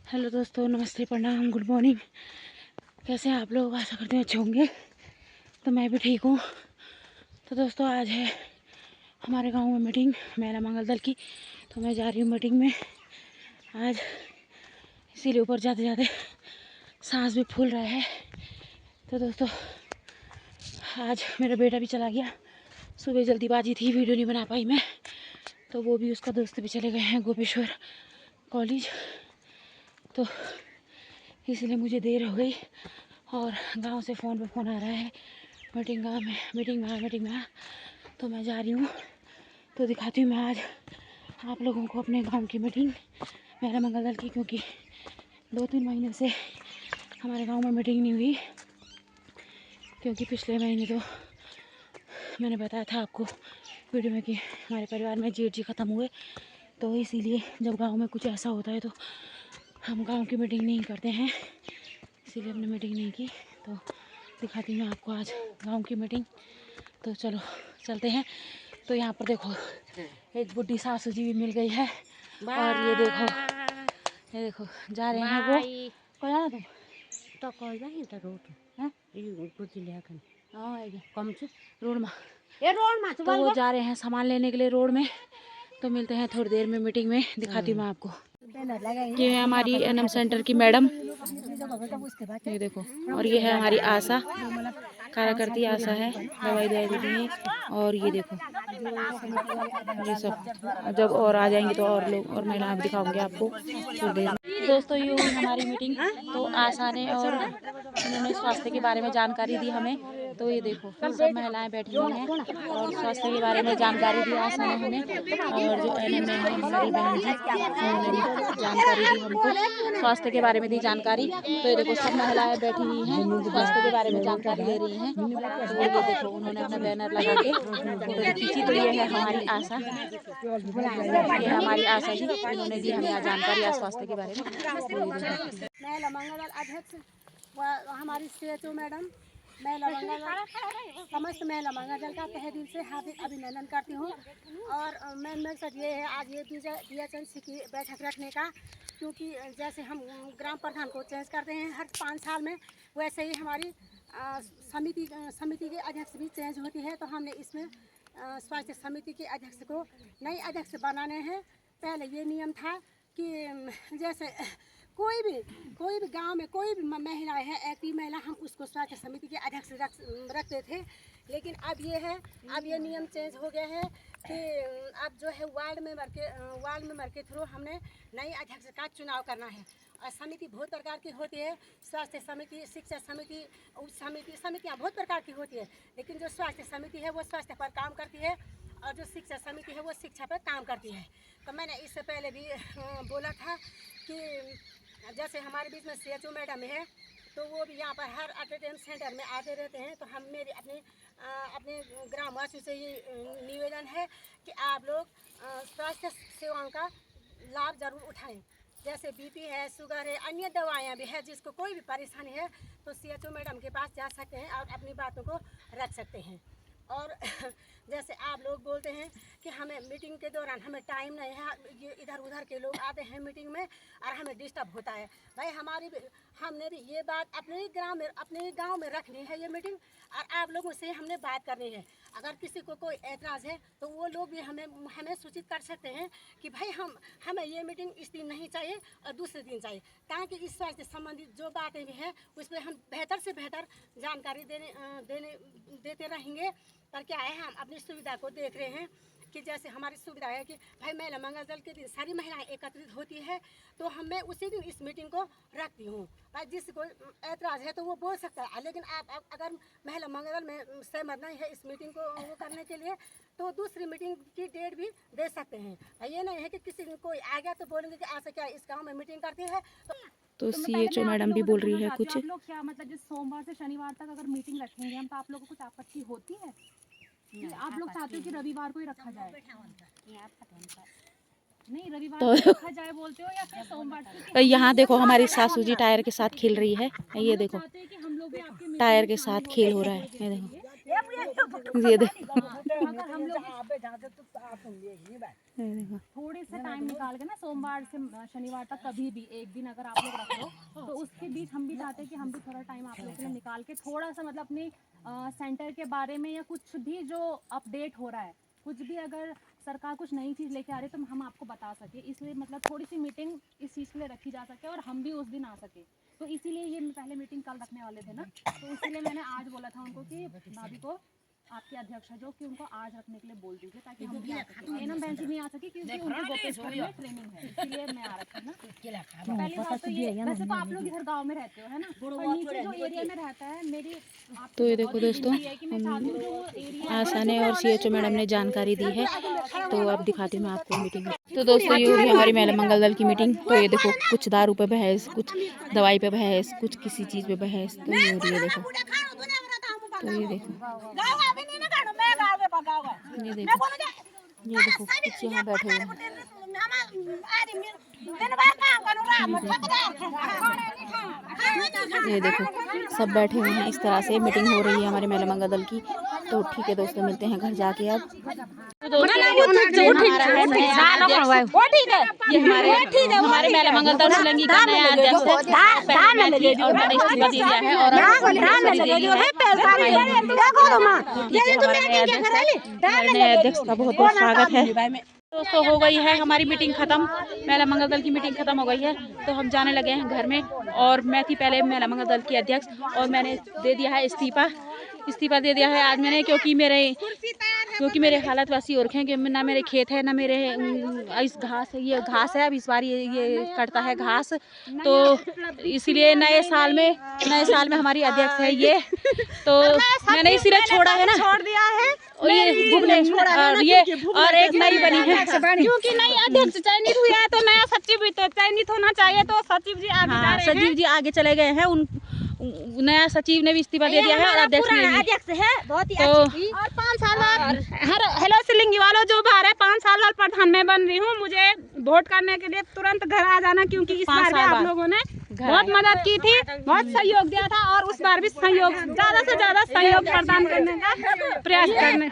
Hello दोस्तों, नमस्ते, प्रणाम, गुड मॉर्निंग। कैसे हैं आप लोग? आशा करते हैं अच्छे होंगे। तो मैं भी ठीक हूँ। तो दोस्तों, आज है हमारे गांव में मीटिंग, महिला मंगल दल की। तो मैं जा रही हूँ मीटिंग में आज, इसीलिए ऊपर जाते जाते सांस भी फूल रहा है। तो दोस्तों, आज मेरा बेटा भी चला गया। सुबह जल्दीबाजी थी, वीडियो नहीं बना पाई मैं। तो वो भी, उसका दोस्त भी चले गए हैं गोपेश्वर कॉलेज। तो इसीलिए मुझे देर हो गई। और गांव से फ़ोन पे फ़ोन आ रहा है, मीटिंग में आ। तो मैं जा रही हूँ। तो दिखाती हूँ मैं आज आप लोगों को अपने गांव की मीटिंग, मेरा मंगल दल की। क्योंकि 2-3 महीने से हमारे गांव में मीटिंग नहीं हुई। क्योंकि पिछले महीने तो मैंने बताया था आपको वीडियो में कि हमारे परिवार में जेठ जी ख़त्म हुए। तो इसीलिए जब गांव में कुछ ऐसा होता है तो हम गांव की मीटिंग नहीं करते हैं, इसीलिए हमने मीटिंग नहीं की। तो दिखाती हूँ मैं आपको आज गांव की मीटिंग। तो चलो चलते हैं। तो यहाँ पर देखो, एक बुढ़ी सासू जी भी मिल गई है। और ये देखो जा रहे हैं वो। कौन जाना तुम? तो कोई नहीं तो रोड हैं? ये कुछ लिया कर हाँ, ये कम से रोड में। ये रोड में तो वो जा रहे हैं सामान लेने के लिए रोड में। तो मिलते हैं थोड़ी देर में मीटिंग में। दिखाती हूँ मैं आपको। ये है हमारी एनएम सेंटर की मैडम, ये देखो। और ये है हमारी आशा, कार्यकर्ती आशा है, दवाई देती है। और ये देखो, ये सब जब और आ जाएंगे तो और लोग और महिलाएं भी दिखाऊंगे आपको थोड़ी देर में। दोस्तों, ये हुई हमारी मीटिंग। तो आशा ने और उन्होंने स्वास्थ्य के बारे में जानकारी दी हमें। तो ये देखो, सब महिलाएं बैठी हुई हैं और स्वास्थ्य के बारे में जानकारी दी आशा ने हमें। और जो एनएम में है हमारी बहन जी, उन्होंने भी जानकारी दी हमको, स्वास्थ्य के बारे में दी जानकारी। तो ये देखो, सब महिलाएं बैठी हुई हैं, स्वास्थ्य के बारे में जानकारी दे रही हैं। तो ये देखो, उन्होंने अपना बैनर लगा के फोटो खींची। तो ये है हमारी आशा, ये है हमारी आशा जी, इन्होंने दी हमें जानकारी स्वास्थ्य के बारे में। महिला मंगल दल अध्यक्ष हमारी CHO मैडम, महिला मंगल दल, समस्त महिला मंगल दल का तहे दिल से हार्दिक अभिनंदन करती हूँ। और मेन मकसद ये है आज ये DHNC की बैठक रखने का। क्योंकि जैसे हम ग्राम प्रधान को चेंज करते हैं हर 5 साल में, वैसे ही हमारी समिति के अध्यक्ष भी चेंज होती है। तो हमने इसमें स्वास्थ्य समिति के अध्यक्ष को नई अध्यक्ष बनाने हैं। पहले ये नियम था कि जैसे कोई भी गांव में कोई भी महिलाएं है, एक्टिव महिला, हम उसको स्वास्थ्य समिति के अध्यक्ष रखते थे। लेकिन अब ये नियम चेंज हो गया है कि अब जो है वार्ड मेंबर के थ्रू हमने नई अध्यक्ष का चुनाव करना है। और समिति बहुत प्रकार की होती है, स्वास्थ्य समिति, शिक्षा समिति, उप समिति, समितियाँ बहुत प्रकार की होती है। लेकिन जो स्वास्थ्य समिति है वो स्वास्थ्य पर काम करती है और जो शिक्षा समिति है वो शिक्षा पर काम करती है। तो मैंने इससे पहले भी बोला था कि जैसे हमारे बीच में CHO मैडम है, तो वो भी यहाँ पर हर अटेंडेंस सेंटर में आते रहते हैं। तो हम मेरी अपने ग्रामवासियों से ये निवेदन है कि आप लोग स्वास्थ्य सेवाओं का लाभ ज़रूर उठाएं। जैसे BP है, शुगर है, अन्य दवाइयाँ भी है, जिसको कोई भी परेशानी है तो CHO मैडम के पास जा सकते हैं और अपनी बातों को रख सकते हैं। और जैसे आप लोग बोलते हैं कि हमें मीटिंग के दौरान हमें टाइम नहीं है, ये इधर उधर के लोग आते हैं मीटिंग में और हमें डिस्टर्ब होता है। भाई हमने भी ये बात अपने गांव में रखनी है ये मीटिंग, और आप लोगों से हमने बात करनी है। अगर किसी को कोई ऐतराज़ है तो वो लोग भी हमें सूचित कर सकते हैं कि भाई हमें ये मीटिंग इस दिन नहीं चाहिए और दूसरे दिन चाहिए, ताकि इस स्वास्थ्य से संबंधित जो बातें भी हैं उस पर हम बेहतर से बेहतर जानकारी देते रहेंगे। पर क्या है, हम अपनी सुविधा को देख रहे हैं कि जैसे हमारी सुविधा है कि भाई महिला मंगल दल के दिन सारी महिलाएं एकत्रित होती है, तो मैं उसी दिन इस मीटिंग को रखती हूँ। भाई जिसको ऐतराज़ है तो वो बोल सकता है, लेकिन आप अगर महिला मंगल दल में सहमत नहीं है इस मीटिंग को वो करने के लिए, तो दूसरी मीटिंग की डेट भी दे सकते हैं। ये नहीं है कि किसी दिन कोई आ गया तो बोलेंगे कि ऐसा क्या इस गाँव में मीटिंग करती है। तो CHO मैडम भी बोल रही है कुछ। आप लोग क्या मतलब जिस सोमवार से शनिवार तक अगर मीटिंग रखेंगे हम, तो आप लोगों को कुछ आपत्ति होती है? आप लोग चाहते हो कि रविवार को ही रखा जाए? नहीं, रविवार तो को रखा जाए बोलते हो या फिर सोमवार को? तो यहाँ देखो, हमारी सासू जी टायर के साथ खेल रही है। ये देखो, चाहते हैं कि हम लोग भी आपके टायर के साथ खेल हो रहा है। ये देखो, ये देखो। अगर हम लोग ये देखो थोड़े से टाइम निकाल के ना सोमवार से शनिवार तक कभी भी एक दिन अगर आप लोग रख लो तो उसके बीच हम भी चाहते हैं कि हम भी थोड़ा टाइम आप लोग के लिए निकाल के थोड़ा सा मतलब अपने सेंटर के बारे में या कुछ भी जो अपडेट हो रहा है, कुछ भी अगर सरकार कुछ नई चीज़ लेके आ रही है तो हम आपको बता सके, इसलिए मतलब थोड़ी सी मीटिंग इस चीज़ के लिए रखी जा सके और हम भी उस दिन आ सके। तो इसीलिए ये पहले मीटिंग कल रखने वाले थे ना, तो इसीलिए मैंने आज बोला था उनको कि भाभी को आपके अध्यक्ष जो कि उनको आज रखने के लिए बोल दीजिए ताकि हम भी आ सकें। एनम बहन जी नहीं आ सके क्योंकि उनको गोपेश्वर में ट्रेनिंग है, इसलिए मैं आ रखी हूँ ना। पहली बात तो ये, वैसे तो आप लोग इधर गांव में रहते हो है ना, और नीचे जो एरिया में रहता है मेरी तो ये देखो दोस्तों, आशा ने और CHO मैडम ने जानकारी दी है, तो अब दिखाती हूँ मैं आपको मीटिंग। तो दोस्तों ये हो रही है हमारी महिला मंगल दल की मीटिंग। तो ये देखो कुछ दारू पे बहस, कुछ दवाई पे बहस, कुछ किसी चीज़ पे बहस, तो ये हो रही है देखो। तो ये देखो ये देखो कुछ यहाँ बैठे हुए हैं। ये देखो सब बैठे हुए हैं, इस तरह से मीटिंग हो रही है हमारे महिला मंगल दल की। तो ठीक है दोस्तों, मिलते हैं घर जाके अब। तो हमारे महिला मंगल दल शिलंगी का नया अध्यक्ष और मैंने इस्तीफा दे दिया है और नए अध्यक्ष का बहुत बहुत स्वागत है। दोस्तों हो गई है हमारी मीटिंग खत्म, महिला मंगल दल की मीटिंग खत्म हो गई है, तो हम जाने लगे हैं घर में। और मैं थी पहले महिला मंगल दल की अध्यक्ष और मैंने दे दिया है इस्तीफा दे दिया है आज मैंने, क्योंकि मेरे हालत वैसी हो रखे हैं कि ना मेरे खेत है ना मेरे इस घास है, ये घास है अब इस बार ये कटता है घास। तो इसीलिए नए साल में हमारी अध्यक्ष है ये, तो मैंने इसीलिए छोड़ दिया है और ये और एक नई बनी है क्योंकि नई अध्यक्ष चयनित हुआ है तो नया सचिव भी तो चयनित होना चाहिए, तो सचिव जी आगे जा रहे हैं। सचिव जी आगे चले गए हैं, उन नया सचिव ने भी इस्तीफा दे दिया है और अध्यक्ष ने भी। अध्यक्ष है बहुत ही अच्छी और 5 साल बाद हेलो शिलंगी वालों, जो बार है 5 साल बाद प्रधान मैं बन रही हूँ, मुझे वोट करने के लिए तुरंत घर आ जाना, क्योंकि इस बार भी आप लोगों ने बहुत मदद की थी, बहुत सहयोग दिया था और उस बार भी ज्यादा से ज्यादा सहयोग प्रदान करने का प्रयास करने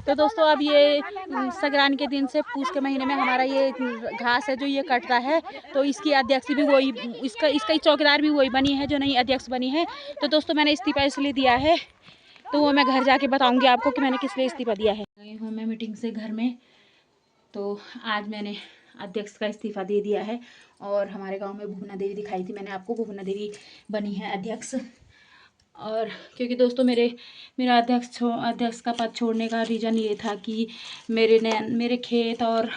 तो दोस्तों अब ये संक्रांति के दिन से पूस के महीने में हमारा ये घास है जो ये कटता है, तो इसकी अध्यक्ष भी वही, इसका चौकीदार भी वही बनी है जो नई अध्यक्ष बनी है। तो दोस्तों मैंने इस्तीफा इसलिए दिया है, तो वो मैं घर जाके बताऊंगी आपको कि मैंने किस लिए इस्तीफा दिया है। गई हूँ मैं मीटिंग से घर में, तो आज मैंने अध्यक्ष का इस्तीफा दे दिया है और हमारे गांव में भुवना देवी दिखाई थी मैंने आपको, भुवना देवी बनी है अध्यक्ष। और क्योंकि दोस्तों मेरा अध्यक्ष का पद छोड़ने का रीज़न ये था कि मेरे खेत और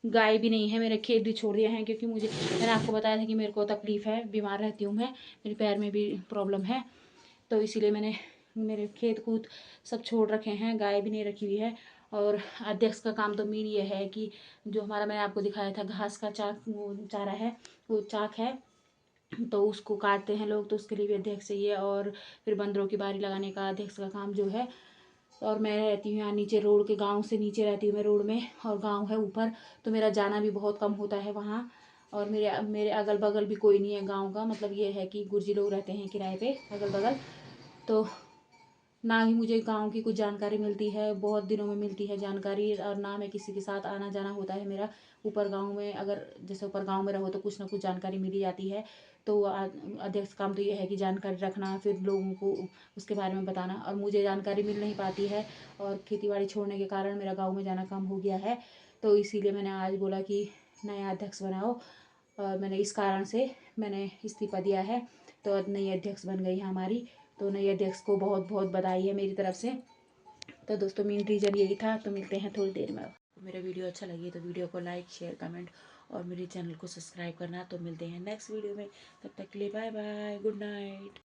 गाय भी नहीं है, मेरे खेत भी छोड़ दिए हैं, क्योंकि मैंने आपको बताया था कि मेरे को तकलीफ़ है, बीमार रहती हूँ मैं, मेरे पैर में भी प्रॉब्लम है, तो इसीलिए मैंने मेरे खेत कूद सब छोड़ रखे हैं, गाय भी नहीं रखी हुई है। और अध्यक्ष का काम तो मेन ये है कि जो हमारा मैंने आपको दिखाया था घास का चारा है, वो चाक है, तो उसको काटते हैं लोग, तो उसके लिए भी अध्यक्ष चाहिए। और फिर बंदरों की बारी लगाने का अध्यक्ष का काम जो है। और मैं रहती हूँ यहाँ नीचे रोड के, गांव से नीचे रहती हूँ मैं रोड में, और गांव है ऊपर, तो मेरा जाना भी बहुत कम होता है वहाँ। और मेरे अगल बगल भी कोई नहीं है गांव का, मतलब ये है कि गुर्जी लोग रहते हैं किराए पे अगल बगल, तो ना ही मुझे गांव की कुछ जानकारी मिलती है, बहुत दिनों में मिलती है जानकारी, और ना मैं किसी के साथ आना जाना होता है मेरा। ऊपर गांव में अगर जैसे ऊपर गांव में रहो तो कुछ ना कुछ जानकारी मिल ही जाती है। तो अध्यक्ष काम तो ये है कि जानकारी रखना, फिर लोगों को उसके बारे में बताना, और मुझे जानकारी मिल नहीं पाती है, और खेतीबाड़ी छोड़ने के कारण मेरा गाँव में जाना कम हो गया है, तो इसीलिए मैंने आज बोला कि नया अध्यक्ष बनाओ, और मैंने इस कारण से मैंने इस्तीफा दिया है। तो नई अध्यक्ष बन गई है हमारी, तो नई अध्यक्ष को बहुत बहुत बधाई है मेरी तरफ से। तो दोस्तों मेन रीज़न यही था। तो मिलते हैं थोड़ी देर में। मेरा वीडियो अच्छा लगे तो वीडियो को लाइक शेयर कमेंट और मेरे चैनल को सब्सक्राइब करना। तो मिलते हैं नेक्स्ट वीडियो में, तब तक के लिए बाय बाय, गुड नाइट।